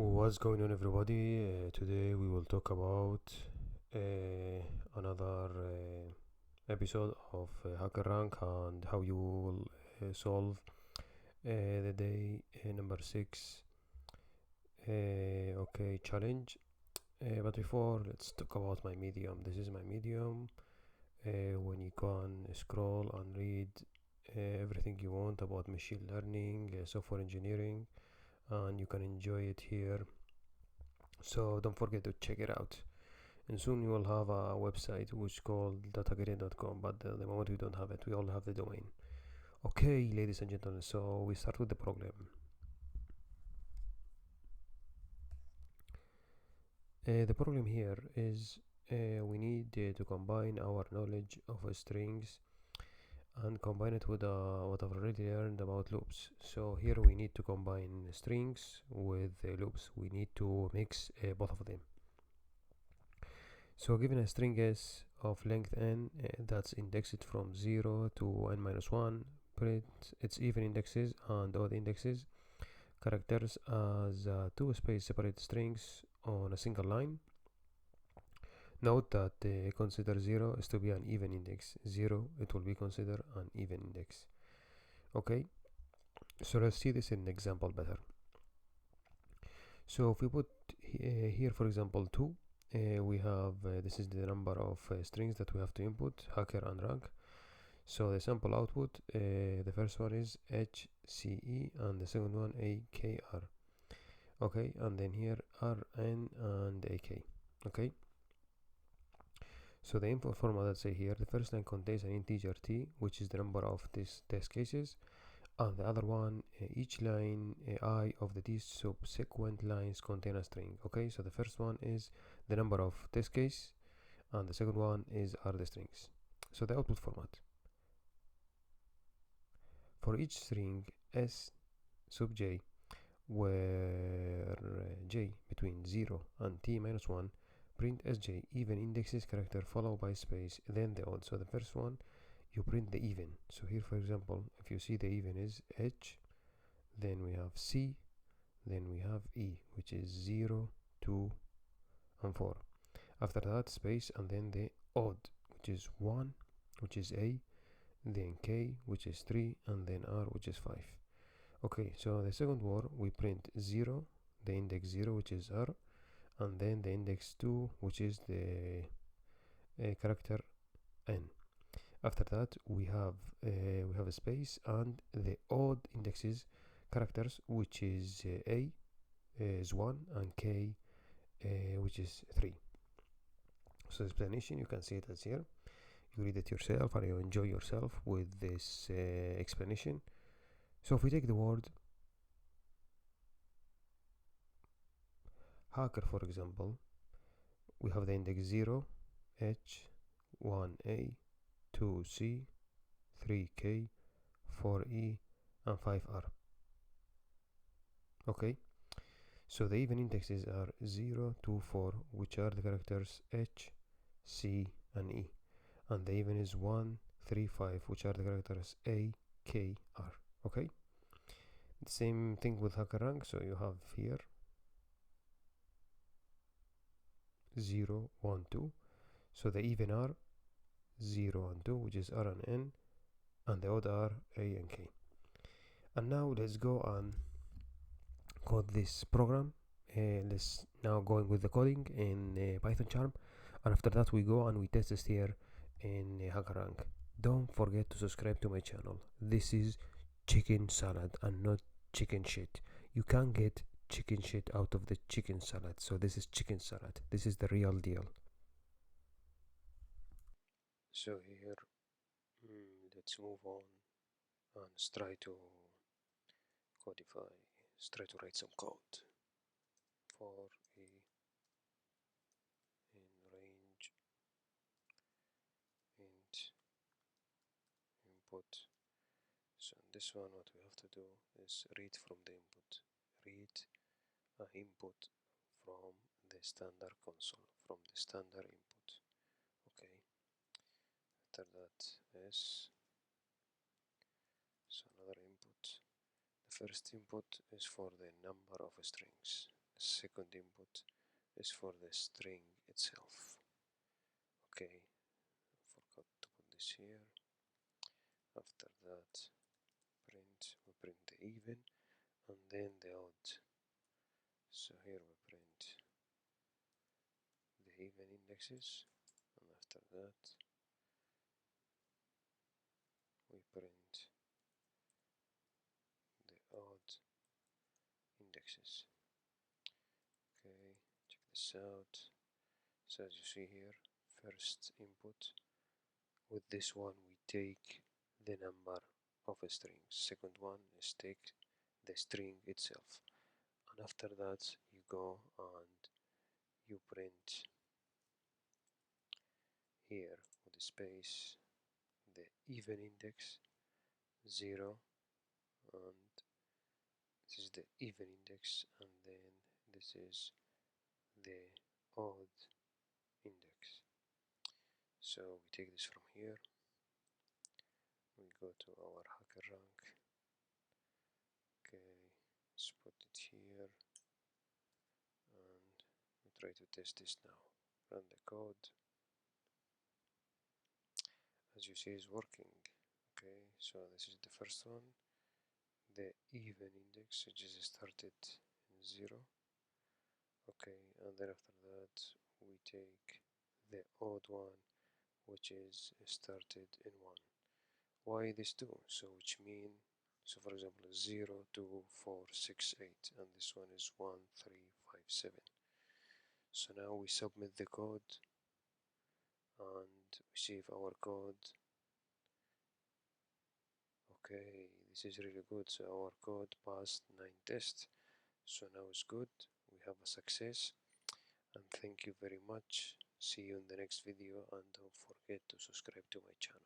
What's going on, everybody? Today we will talk about uh, another episode of Hacker Rank and how you will solve the day number 6 okay challenge. But before, let's talk about my medium. This is my medium. When you can scroll and read everything you want about machine learning, software engineering, and you can enjoy it here. So don't forget to check it out. And soon you will have a website which is called datagrid.com, but at the moment we don't have it. We only have the domain. Okay, ladies and gentlemen, so we start with the problem. The problem here is we need to combine our knowledge of strings and combine it with what I've already learned about loops. So here we need to combine strings with loops. We need to mix both of them. So given a string s of length n that's indexed from 0 to n minus 1, print its even indexes and odd indexes characters as two space separate strings on a single line. Note that consider 0 is to be an even index. 0, it will be considered an even index. Okay, so let's see this in an example better. So if we put here, for example, 2, we have this is the number of strings that we have to input, hacker and rank. So the sample output, the first one is HCE and the second one AKR. Okay, and then here RN and AK. Okay, so the input format, let's say here, the first line contains an integer t, which is the number of these test cases, and the other one, each line I of the t subsequent lines contain a string. Okay, so the first one is the number of test case, and the second one are the strings. So the output format for each string s sub j, where j between 0 and t minus 1, print sj even indexes character followed by space, then the odd. So the first one, you print the even. So here, for example, if you see, the even is h, then we have c, then we have e, which is 0, 2, and 4. After that, space, and then the odd, which is 1, which is a, then k, which is 3, and then r, which is 5. Okay, so the second word, we print 0, the index 0, which is r, and then the index 2, which is the character n. After that, we have a space and the odd indexes characters, which is a is 1 and k which is 3. So the explanation, you can see it as here. You read it yourself and you enjoy yourself with this explanation. So if we take the word hacker, for example, we have the index 0, h, 1a, 2c, 3k, 4e, and 5r. Okay, so the even indexes are 0, 2, 4, which are the characters h, c, and e, and the even is 1, 3, 5, which are the characters a, k, r. Okay, the same thing with hacker rank. So you have here 0, 1, 2, so the even are 0 and 2, which is r and n, and the odd are a and k. And now let's go and code this program. Let's now going with the coding in Python charm, and after that we go and we test this here in HackerRank. Don't forget to subscribe to my channel. This is chicken salad and not chicken shit. You can't get chicken shit out of the chicken salad, so this is chicken salad. This is the real deal. So here, let's move on and try to codify, let's try to write some code for a in range int input. So in this one, what we have to do is read from the input, read input from the standard console, from the standard input. Okay, after that is so another input. The first input is for the number of strings. second input is for the string itself. Okay, forgot to put this here. After that, we print the even and then the odd. So here we print the even indexes, and after that we print the odd indexes. Okay, check this out. So as you see here, first input, with this one we take the number of strings. Second one is take the string itself, and after that you go and you print here with the space the even index 0, and this is the even index, and then this is the odd index. So we take this from here, we go to our hacker rank. Okay, let's put it here and we try to test this now. Run the code. As you see, is working. Okay, so this is the first one, the even index, which is started in 0. Okay, and then after that we take the odd one, which is started in 1. Why these two? So which mean, so for example 0 2 4 6 8, and this one is 1 3 5 7. So now we submit the code and we see if our code, okay, this is really good. So our code passed 9 tests, so now it's good, we have a success. And thank you very much. See you in the next video, and don't forget to subscribe to my channel.